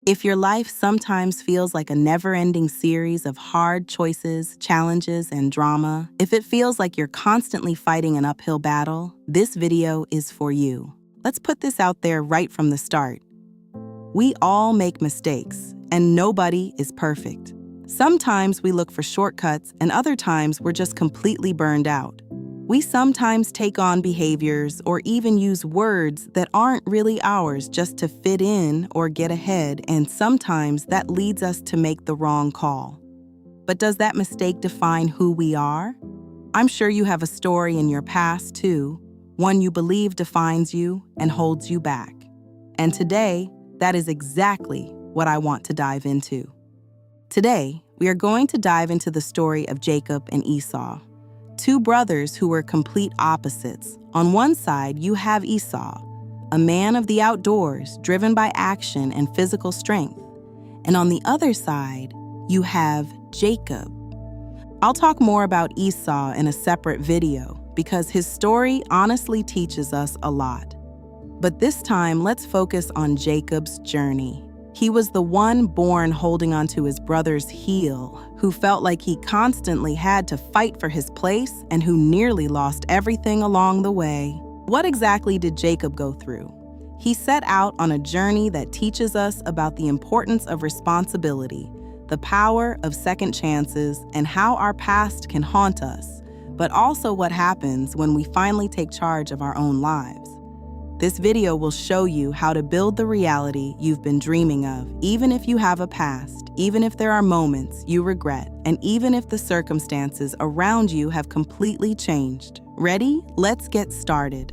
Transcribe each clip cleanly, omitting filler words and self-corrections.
If your life sometimes feels like a never-ending series of hard choices, challenges, and drama, if it feels like you're constantly fighting an uphill battle, this video is for you. Let's put this out there right from the start. We all make mistakes, and nobody is perfect. Sometimes we look for shortcuts, and other times we're just completely burned out. We sometimes take on behaviors or even use words that aren't really ours just to fit in or get ahead, and sometimes that leads us to make the wrong call. But does that mistake define who we are? I'm sure you have a story in your past too, one you believe defines you and holds you back. And today, that is exactly what I want to dive into. Today, we are going to dive into the story of Jacob and Esau, two brothers who were complete opposites. On one side, you have Esau, a man of the outdoors, driven by action and physical strength. And on the other side, you have Jacob. I'll talk more about Esau in a separate video because his story honestly teaches us a lot. But this time, let's focus on Jacob's journey. He was the one born holding onto his brother's heel, who felt like he constantly had to fight for his place and who nearly lost everything along the way. What exactly did Jacob go through? He set out on a journey that teaches us about the importance of responsibility, the power of second chances, and how our past can haunt us, but also what happens when we finally take charge of our own lives. This video will show you how to build the reality you've been dreaming of, even if you have a past, even if there are moments you regret, and even if the circumstances around you have completely changed. Ready? Let's get started.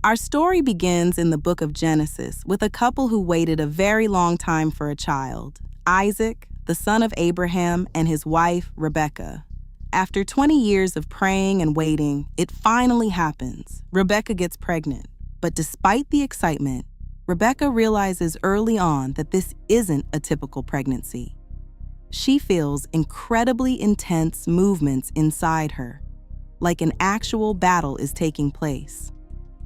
Our story begins in the book of Genesis with a couple who waited a very long time for a child, Isaac, the son of Abraham, and his wife, Rebekah. After 20 years of praying and waiting, it finally happens. Rebekah gets pregnant. But despite the excitement, Rebekah realizes early on that this isn't a typical pregnancy. She feels incredibly intense movements inside her, like an actual battle is taking place.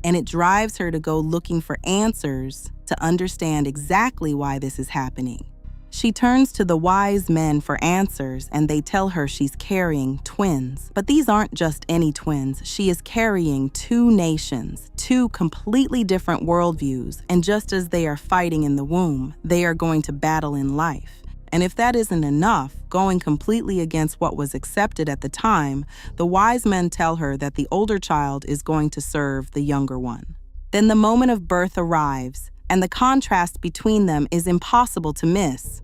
And it drives her to go looking for answers to understand exactly why this is happening. She turns to the wise men for answers, and they tell her she's carrying twins. But these aren't just any twins. She is carrying two nations, two completely different worldviews, and just as they are fighting in the womb, they are going to battle in life. And if that isn't enough, going completely against what was accepted at the time, the wise men tell her that the older child is going to serve the younger one. Then the moment of birth arrives, and the contrast between them is impossible to miss.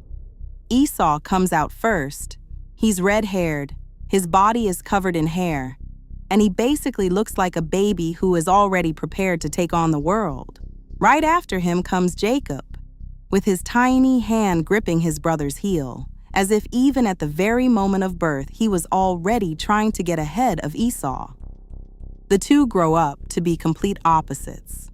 Esau comes out first. He's red-haired, his body is covered in hair, and he basically looks like a baby who is already prepared to take on the world. Right after him comes Jacob, with his tiny hand gripping his brother's heel, as if even at the very moment of birth he was already trying to get ahead of Esau. The two grow up to be complete opposites.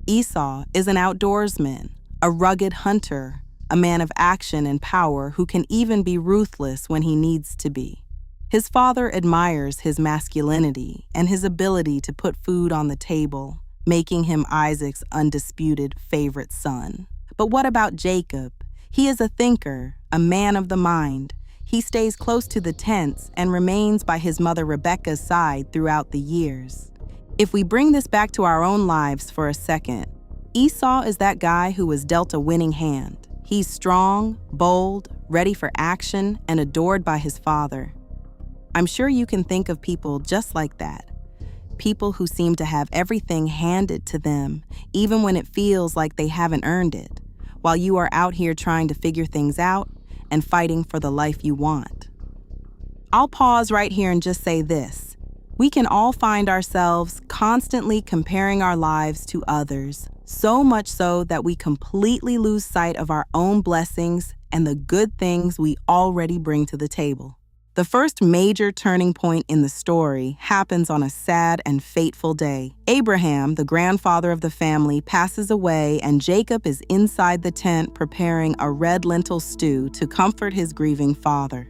Esau is an outdoorsman, a rugged hunter, a man of action and power who can even be ruthless when he needs to be. His father admires his masculinity and his ability to put food on the table, making him Isaac's undisputed favorite son. But what about Jacob? He is a thinker, a man of the mind. He stays close to the tents and remains by his mother Rebekah's side throughout the years. If we bring this back to our own lives for a second, Esau is that guy who was dealt a winning hand. He's strong, bold, ready for action, and adored by his father. I'm sure you can think of people just like that. People who seem to have everything handed to them, even when it feels like they haven't earned it, while you are out here trying to figure things out and fighting for the life you want. I'll pause right here and just say this. We can all find ourselves constantly comparing our lives to others, so much so that we completely lose sight of our own blessings and the good things we already bring to the table. The first major turning point in the story happens on a sad and fateful day. Abraham, the grandfather of the family, passes away, and Jacob is inside the tent preparing a red lentil stew to comfort his grieving father.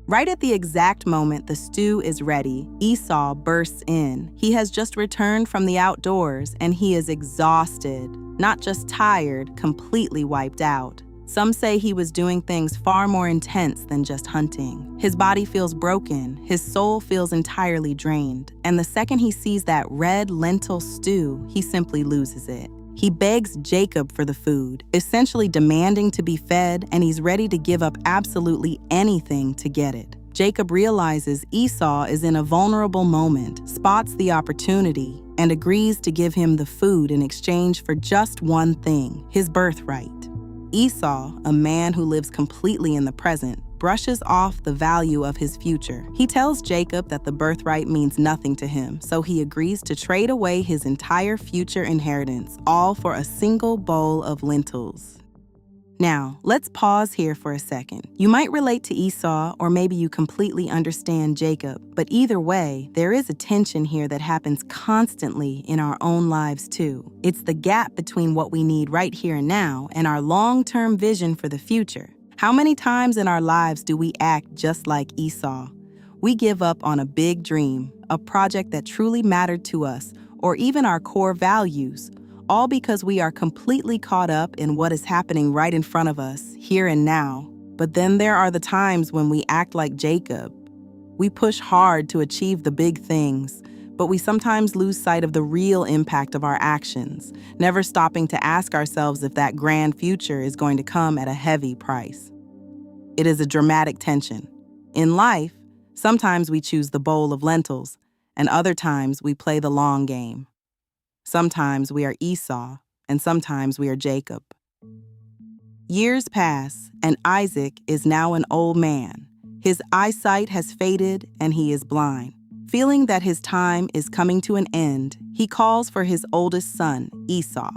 Right at the exact moment the stew is ready, Esau bursts in. He has just returned from the outdoors and he is exhausted, not just tired, completely wiped out. Some say he was doing things far more intense than just hunting. His body feels broken, his soul feels entirely drained, and the second he sees that red lentil stew, he simply loses it. He begs Jacob for the food, essentially demanding to be fed, and he's ready to give up absolutely anything to get it. Jacob realizes Esau is in a vulnerable moment, spots the opportunity, and agrees to give him the food in exchange for just one thing, his birthright. Esau, a man who lives completely in the present, brushes off the value of his future. He tells Jacob that the birthright means nothing to him, so he agrees to trade away his entire future inheritance, all for a single bowl of lentils. Now, let's pause here for a second. You might relate to Esau, or maybe you completely understand Jacob, but either way, there is a tension here that happens constantly in our own lives too. It's the gap between what we need right here and now and our long-term vision for the future. How many times in our lives do we act just like Esau? We give up on a big dream, a project that truly mattered to us, or even our core values, all because we are completely caught up in what is happening right in front of us, here and now. But then there are the times when we act like Jacob. We push hard to achieve the big things, but we sometimes lose sight of the real impact of our actions, never stopping to ask ourselves if that grand future is going to come at a heavy price. It is a dramatic tension. In life, sometimes we choose the bowl of lentils, and other times we play the long game. Sometimes we are Esau, and sometimes we are Jacob. Years pass, and Isaac is now an old man. His eyesight has faded, and he is blind. Feeling that his time is coming to an end, he calls for his oldest son, Esau.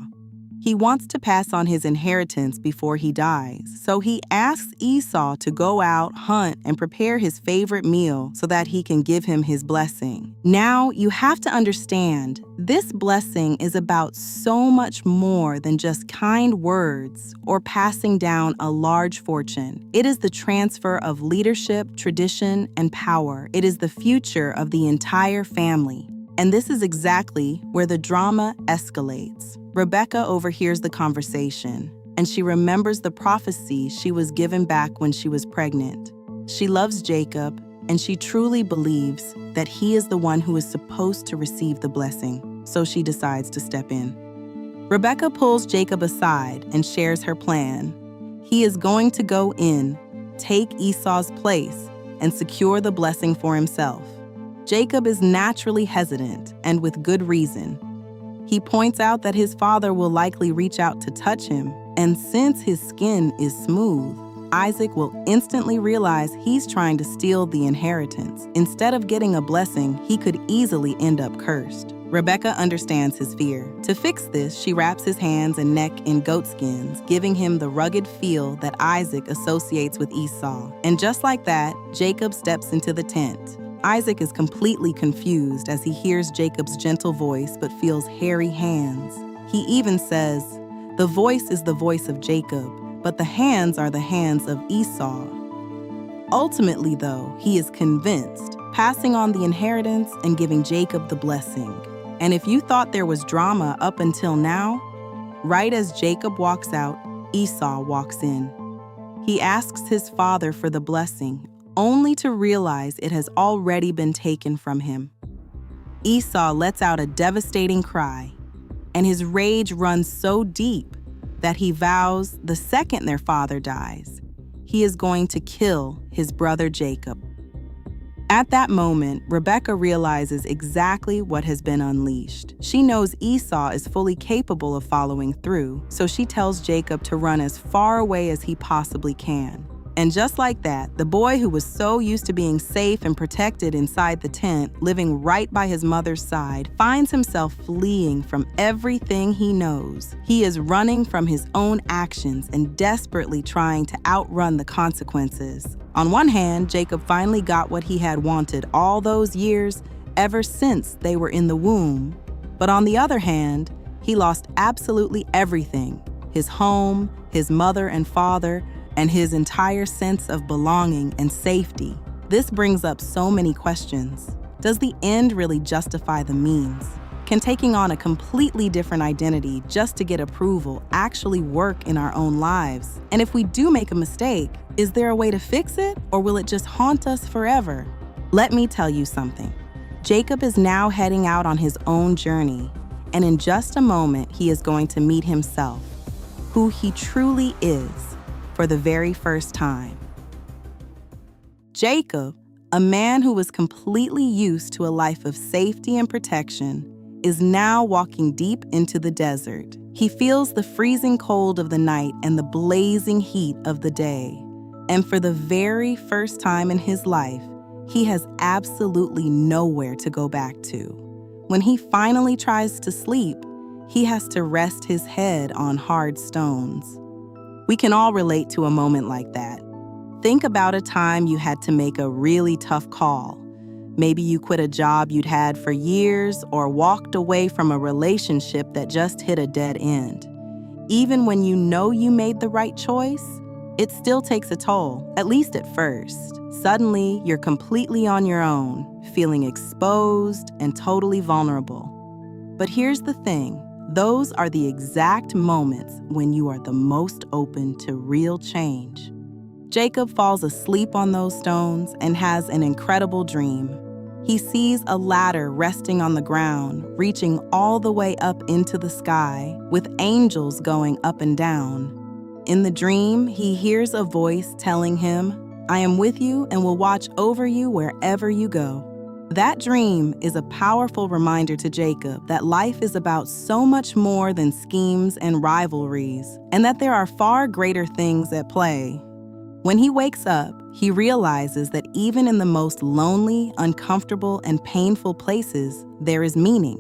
He wants to pass on his inheritance before he dies, so he asks Esau to go out, hunt, and prepare his favorite meal so that he can give him his blessing. Now, you have to understand, this blessing is about so much more than just kind words or passing down a large fortune. It is the transfer of leadership, tradition, and power. It is the future of the entire family. And this is exactly where the drama escalates. Rebecca overhears the conversation, and she remembers the prophecy she was given back when she was pregnant. She loves Jacob, and she truly believes that he is the one who is supposed to receive the blessing, so she decides to step in. Rebecca pulls Jacob aside and shares her plan. He is going to go in, take Esau's place, and secure the blessing for himself. Jacob is naturally hesitant, and with good reason. He points out that his father will likely reach out to touch him, and since his skin is smooth, Isaac will instantly realize he's trying to steal the inheritance. Instead of getting a blessing, he could easily end up cursed. Rebecca understands his fear. To fix this, she wraps his hands and neck in goat skins, giving him the rugged feel that Isaac associates with Esau. And just like that, Jacob steps into the tent. Isaac is completely confused as he hears Jacob's gentle voice but feels hairy hands. He even says, "The voice is the voice of Jacob, but the hands are the hands of Esau." Ultimately, though, he is convinced, passing on the inheritance and giving Jacob the blessing. And if you thought there was drama up until now, right as Jacob walks out, Esau walks in. He asks his father for the blessing, only to realize it has already been taken from him. Esau lets out a devastating cry, and his rage runs so deep that he vows the second their father dies, he is going to kill his brother Jacob. At that moment, Rebecca realizes exactly what has been unleashed. She knows Esau is fully capable of following through, so she tells Jacob to run as far away as he possibly can. And just like that, the boy who was so used to being safe and protected inside the tent, living right by his mother's side, finds himself fleeing from everything he knows. He is running from his own actions and desperately trying to outrun the consequences. On one hand, Jacob finally got what he had wanted all those years, ever since they were in the womb. But on the other hand, he lost absolutely everything: his home, his mother and father, and his entire sense of belonging and safety. This brings up so many questions. Does the end really justify the means? Can taking on a completely different identity just to get approval actually work in our own lives? And if we do make a mistake, is there a way to fix it, or will it just haunt us forever? Let me tell you something. Jacob is now heading out on his own journey, and in just a moment, he is going to meet himself, who he truly is, for the very first time. Jacob, a man who was completely used to a life of safety and protection, is now walking deep into the desert. He feels the freezing cold of the night and the blazing heat of the day. And for the very first time in his life, he has absolutely nowhere to go back to. When he finally tries to sleep, he has to rest his head on hard stones. We can all relate to a moment like that. Think about a time you had to make a really tough call. Maybe you quit a job you'd had for years or walked away from a relationship that just hit a dead end. Even when you know you made the right choice, it still takes a toll, at least at first. Suddenly, you're completely on your own, feeling exposed and totally vulnerable. But here's the thing, those are the exact moments when you are the most open to real change. Jacob falls asleep on those stones and has an incredible dream. He sees a ladder resting on the ground, reaching all the way up into the sky, with angels going up and down. In the dream, he hears a voice telling him, "I am with you and will watch over you wherever you go." That dream is a powerful reminder to Jacob that life is about so much more than schemes and rivalries, and that there are far greater things at play. When he wakes up, he realizes that even in the most lonely, uncomfortable, and painful places, there is meaning.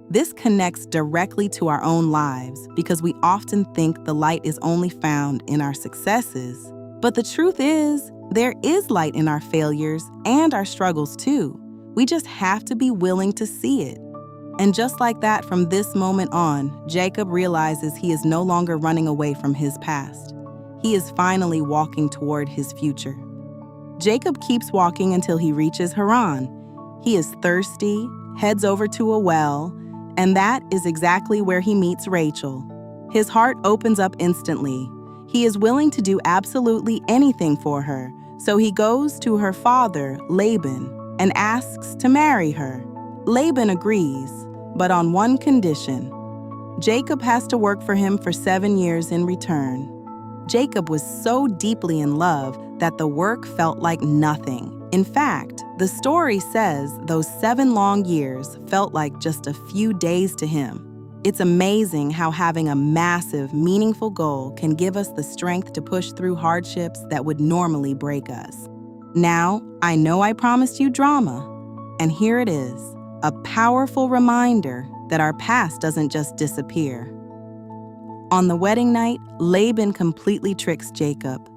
This connects directly to our own lives because we often think the light is only found in our successes. But the truth is, there is light in our failures and our struggles too. We just have to be willing to see it. And just like that, from this moment on, Jacob realizes he is no longer running away from his past. He is finally walking toward his future. Jacob keeps walking until he reaches Haran. He is thirsty, heads over to a well, and that is exactly where he meets Rachel. His heart opens up instantly. He is willing to do absolutely anything for her, so he goes to her father, Laban, and asks to marry her. Laban agrees, but on one condition. Jacob has to work for him for 7 years in return. Jacob was so deeply in love that the work felt like nothing. In fact, the story says those 7 long years felt like just a few days to him. It's amazing how having a massive, meaningful goal can give us the strength to push through hardships that would normally break us. Now, I know I promised you drama, and here it is, a powerful reminder that our past doesn't just disappear. On the wedding night, Laban completely tricks Jacob.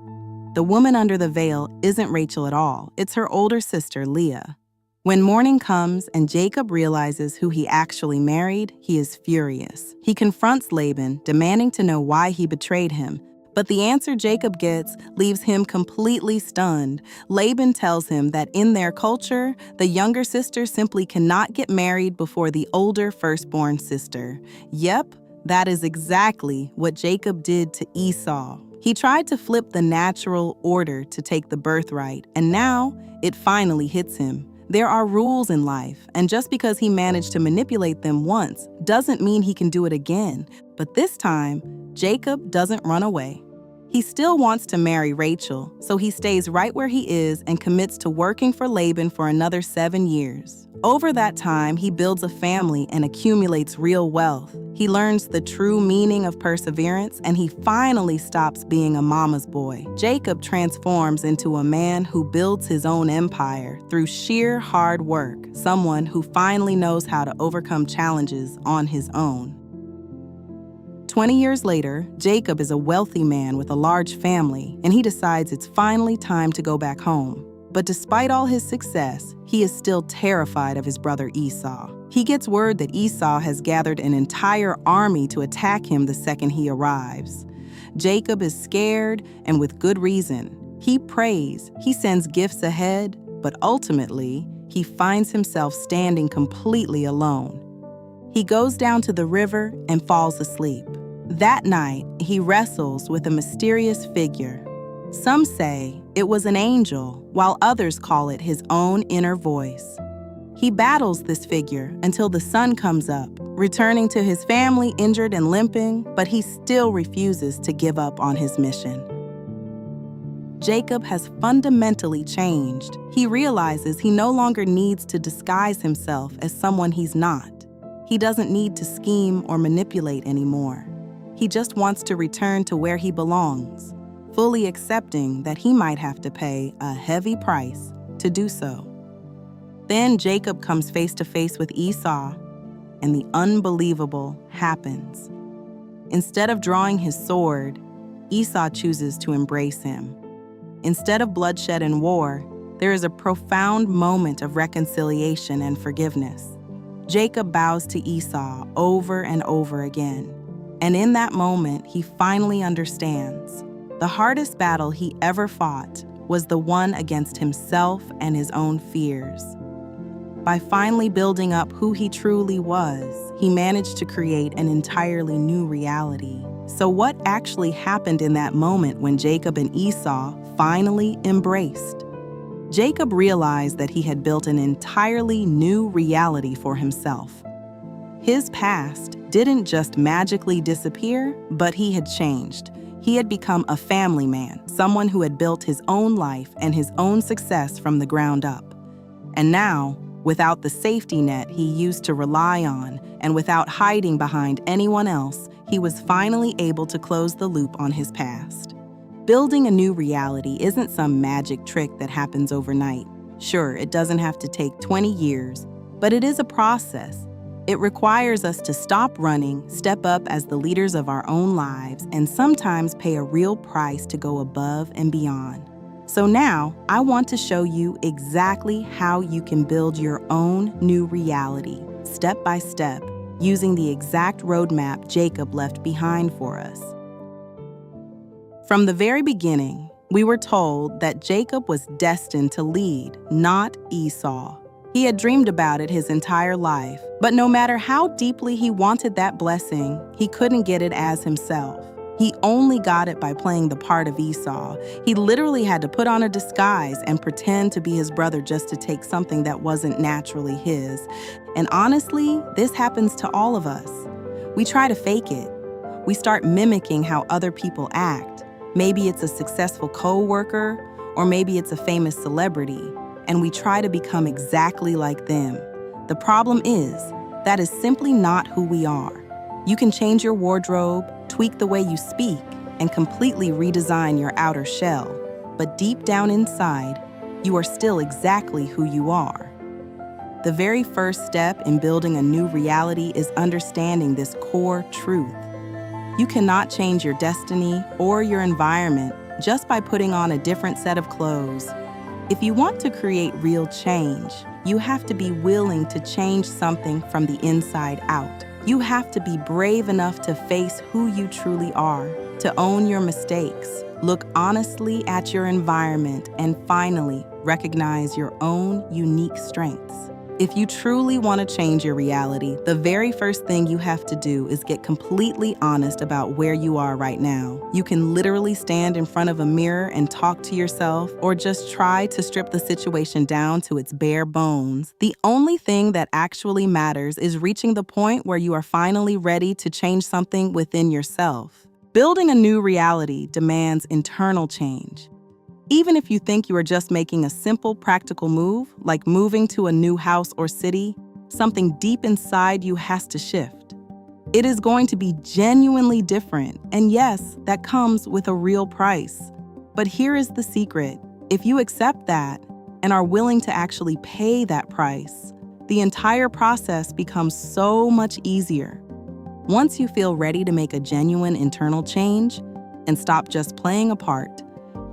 The woman under the veil isn't Rachel at all. It's her older sister, Leah. When morning comes and Jacob realizes who he actually married, he is furious. He confronts Laban, demanding to know why he betrayed him. But the answer Jacob gets leaves him completely stunned. Laban tells him that in their culture, the younger sister simply cannot get married before the older firstborn sister. Yep, that is exactly what Jacob did to Esau. He tried to flip the natural order to take the birthright, and now it finally hits him. There are rules in life, and just because he managed to manipulate them once doesn't mean he can do it again. But this time, Jacob doesn't run away. He still wants to marry Rachel, so he stays right where he is and commits to working for Laban for another 7 years. Over that time, he builds a family and accumulates real wealth. He learns the true meaning of perseverance, and he finally stops being a mama's boy. Jacob transforms into a man who builds his own empire through sheer hard work, someone who finally knows how to overcome challenges on his own. 20 years later, Jacob is a wealthy man with a large family, and he decides it's finally time to go back home. But despite all his success, he is still terrified of his brother Esau. He gets word that Esau has gathered an entire army to attack him the second he arrives. Jacob is scared, and with good reason. He prays, he sends gifts ahead, but ultimately, he finds himself standing completely alone. He goes down to the river and falls asleep. That night, he wrestles with a mysterious figure. Some say it was an angel, while others call it his own inner voice. He battles this figure until the sun comes up, returning to his family injured and limping, but he still refuses to give up on his mission. Jacob has fundamentally changed. He realizes he no longer needs to disguise himself as someone he's not. He doesn't need to scheme or manipulate anymore. He just wants to return to where he belongs, fully accepting that he might have to pay a heavy price to do so. Then Jacob comes face to face with Esau, and the unbelievable happens. Instead of drawing his sword, Esau chooses to embrace him. Instead of bloodshed and war, there is a profound moment of reconciliation and forgiveness. Jacob bows to Esau over and over again, and in that moment, he finally understands. The hardest battle he ever fought was the one against himself and his own fears. By finally building up who he truly was, he managed to create an entirely new reality. So what actually happened in that moment when Jacob and Esau finally embraced? Jacob realized that he had built an entirely new reality for himself. His past didn't just magically disappear, but he had changed. He had become a family man, someone who had built his own life and his own success from the ground up. And now, without the safety net he used to rely on, and without hiding behind anyone else, he was finally able to close the loop on his past. Building a new reality isn't some magic trick that happens overnight. Sure, it doesn't have to take 20 years, but it is a process. It requires us to stop running, step up as the leaders of our own lives, and sometimes pay a real price to go above and beyond. So now, I want to show you exactly how you can build your own new reality, step by step, using the exact roadmap Jacob left behind for us. From the very beginning, we were told that Jacob was destined to lead, not Esau. He had dreamed about it his entire life, but no matter how deeply he wanted that blessing, he couldn't get it as himself. He only got it by playing the part of Esau. He literally had to put on a disguise and pretend to be his brother just to take something that wasn't naturally his. And honestly, this happens to all of us. We try to fake it. We start mimicking how other people act. Maybe it's a successful coworker, or maybe it's a famous celebrity, and we try to become exactly like them. The problem is, that is simply not who we are. You can change your wardrobe, tweak the way you speak, and completely redesign your outer shell. But deep down inside, you are still exactly who you are. The very first step in building a new reality is understanding this core truth. You cannot change your destiny or your environment just by putting on a different set of clothes. If you want to create real change, you have to be willing to change something from the inside out. You have to be brave enough to face who you truly are, to own your mistakes, look honestly at your environment, and finally, recognize your own unique strengths. If you truly want to change your reality, the very first thing you have to do is get completely honest about where you are right now. You can literally stand in front of a mirror and talk to yourself, or just try to strip the situation down to its bare bones. The only thing that actually matters is reaching the point where you are finally ready to change something within yourself. Building a new reality demands internal change. Even if you think you are just making a simple, practical move, like moving to a new house or city, something deep inside you has to shift. It is going to be genuinely different, and yes, that comes with a real price. But here is the secret. If you accept that and are willing to actually pay that price, the entire process becomes so much easier. Once you feel ready to make a genuine internal change and stop just playing a part,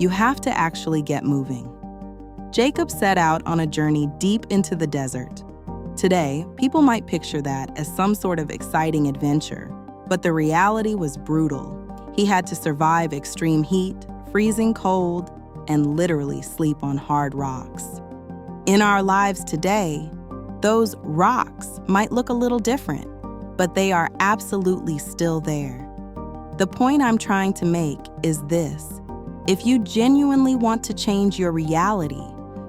you have to actually get moving. Jacob set out on a journey deep into the desert. Today, people might picture that as some sort of exciting adventure, but the reality was brutal. He had to survive extreme heat, freezing cold, and literally sleep on hard rocks. In our lives today, those rocks might look a little different, but they are absolutely still there. The point I'm trying to make is this: if you genuinely want to change your reality,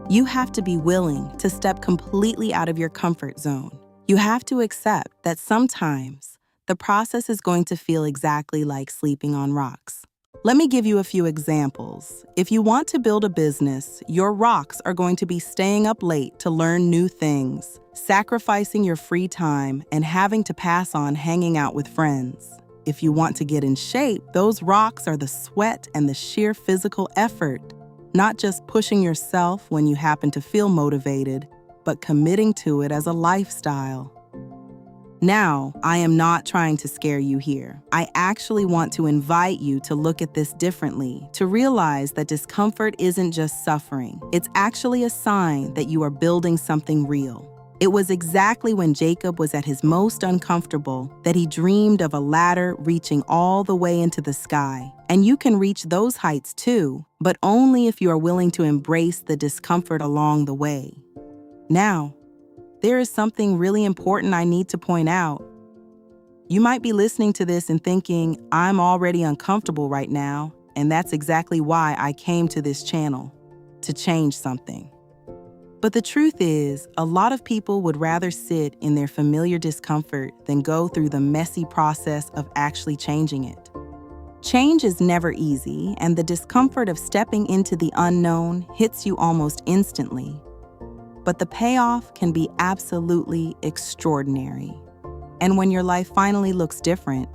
you have to be willing to step completely out of your comfort zone. You have to accept that sometimes the process is going to feel exactly like sleeping on rocks. Let me give you a few examples. If you want to build a business, your rocks are going to be staying up late to learn new things, sacrificing your free time, and having to pass on hanging out with friends. If you want to get in shape, those rocks are the sweat and the sheer physical effort, not just pushing yourself when you happen to feel motivated, but committing to it as a lifestyle. Now, I am not trying to scare you here. I actually want to invite you to look at this differently, to realize that discomfort isn't just suffering. It's actually a sign that you are building something real. It was exactly when Jacob was at his most uncomfortable that he dreamed of a ladder reaching all the way into the sky. And you can reach those heights too, but only if you are willing to embrace the discomfort along the way. Now, there is something really important I need to point out. You might be listening to this and thinking, I'm already uncomfortable right now, and that's exactly why I came to this channel, to change something. But the truth is, a lot of people would rather sit in their familiar discomfort than go through the messy process of actually changing it. Change is never easy, and the discomfort of stepping into the unknown hits you almost instantly. But the payoff can be absolutely extraordinary. And when your life finally looks different,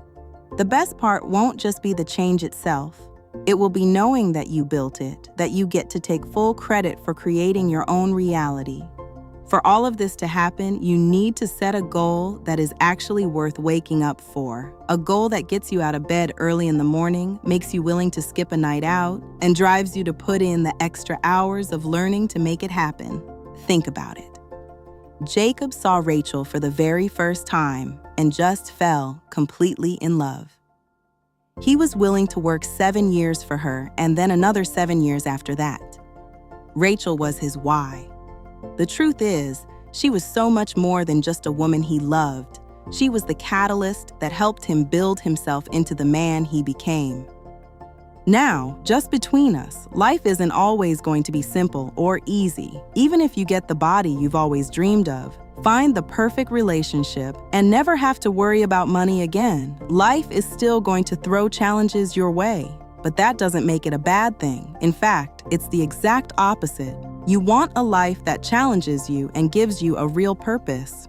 the best part won't just be the change itself. It will be knowing that you built it, that you get to take full credit for creating your own reality. For all of this to happen, you need to set a goal that is actually worth waking up for. A goal that gets you out of bed early in the morning, makes you willing to skip a night out, and drives you to put in the extra hours of learning to make it happen. Think about it. Jacob saw Rachel for the very first time and just fell completely in love. He was willing to work 7 years for her and then another 7 years after that. Rachel was his why. The truth is, she was so much more than just a woman he loved. She was the catalyst that helped him build himself into the man he became. Now, just between us, life isn't always going to be simple or easy. Even if you get the body you've always dreamed of, find the perfect relationship, and never have to worry about money again, life is still going to throw challenges your way. But that doesn't make it a bad thing. In fact, it's the exact opposite. You want a life that challenges you and gives you a real purpose.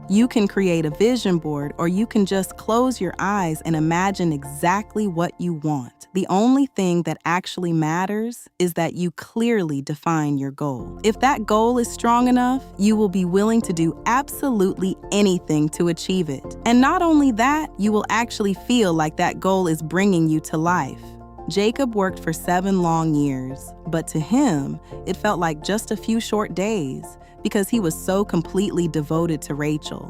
You can create a vision board, or you can just close your eyes and imagine exactly what you want. The only thing that actually matters is that you clearly define your goal. If that goal is strong enough, you will be willing to do absolutely anything to achieve it. And not only that, you will actually feel like that goal is bringing you to life. Jacob worked for 7 long years, but to him, it felt like just a few short days, because he was so completely devoted to Rachel.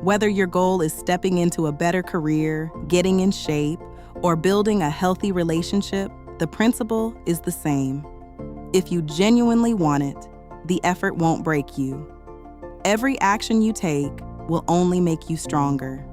Whether your goal is stepping into a better career, getting in shape, or building a healthy relationship, the principle is the same. If you genuinely want it, the effort won't break you. Every action you take will only make you stronger.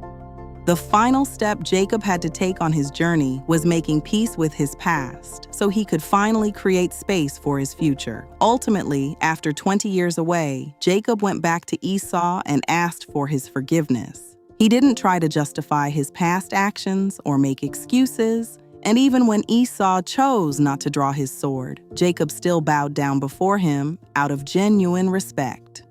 The final step Jacob had to take on his journey was making peace with his past, so he could finally create space for his future. Ultimately, after 20 years away, Jacob went back to Esau and asked for his forgiveness. He didn't try to justify his past actions or make excuses, and even when Esau chose not to draw his sword, Jacob still bowed down before him out of genuine respect.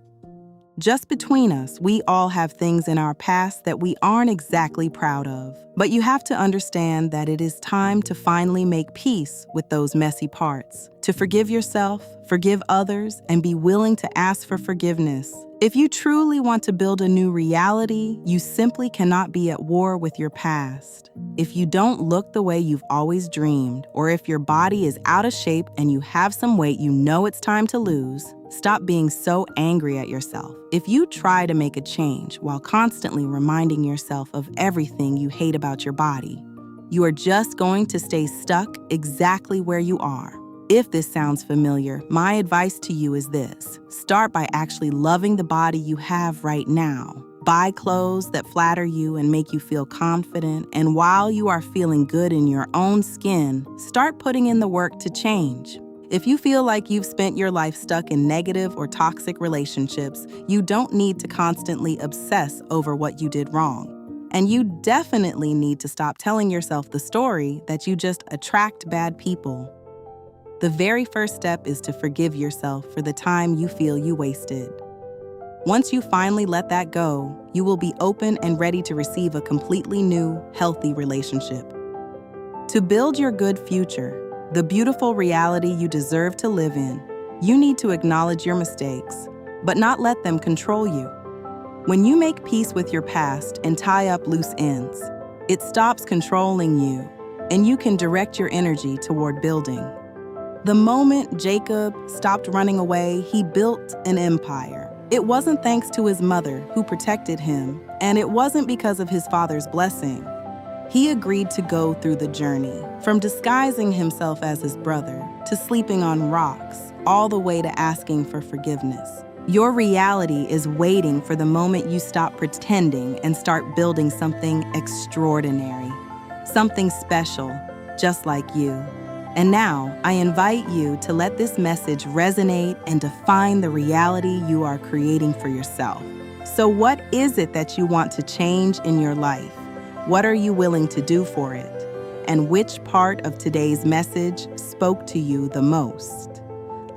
Just between us, we all have things in our past that we aren't exactly proud of. But you have to understand that it is time to finally make peace with those messy parts, to forgive yourself, forgive others, and be willing to ask for forgiveness. If you truly want to build a new reality, you simply cannot be at war with your past. If you don't look the way you've always dreamed, or if your body is out of shape and you have some weight you know it's time to lose, stop being so angry at yourself. If you try to make a change while constantly reminding yourself of everything you hate about your body, you are just going to stay stuck exactly where you are. If this sounds familiar, my advice to you is this. Start by actually loving the body you have right now. Buy clothes that flatter you and make you feel confident, and while you are feeling good in your own skin, start putting in the work to change. If you feel like you've spent your life stuck in negative or toxic relationships, you don't need to constantly obsess over what you did wrong. And you definitely need to stop telling yourself the story that you just attract bad people. The very first step is to forgive yourself for the time you feel you wasted. Once you finally let that go, you will be open and ready to receive a completely new, healthy relationship. To build your good future, the beautiful reality you deserve to live in, you need to acknowledge your mistakes, but not let them control you. When you make peace with your past and tie up loose ends, it stops controlling you, and you can direct your energy toward building. The moment Jacob stopped running away, he built an empire. It wasn't thanks to his mother, who protected him, and it wasn't because of his father's blessing. He agreed to go through the journey, from disguising himself as his brother, to sleeping on rocks, all the way to asking for forgiveness. Your reality is waiting for the moment you stop pretending and start building something extraordinary, something special, just like you. And now, I invite you to let this message resonate and define the reality you are creating for yourself. So what is it that you want to change in your life? What are you willing to do for it? And which part of today's message spoke to you the most?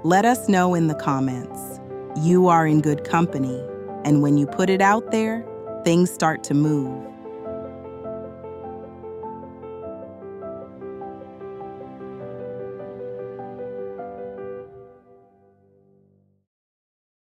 Let us know in the comments. You are in good company, and when you put it out there, things start to move.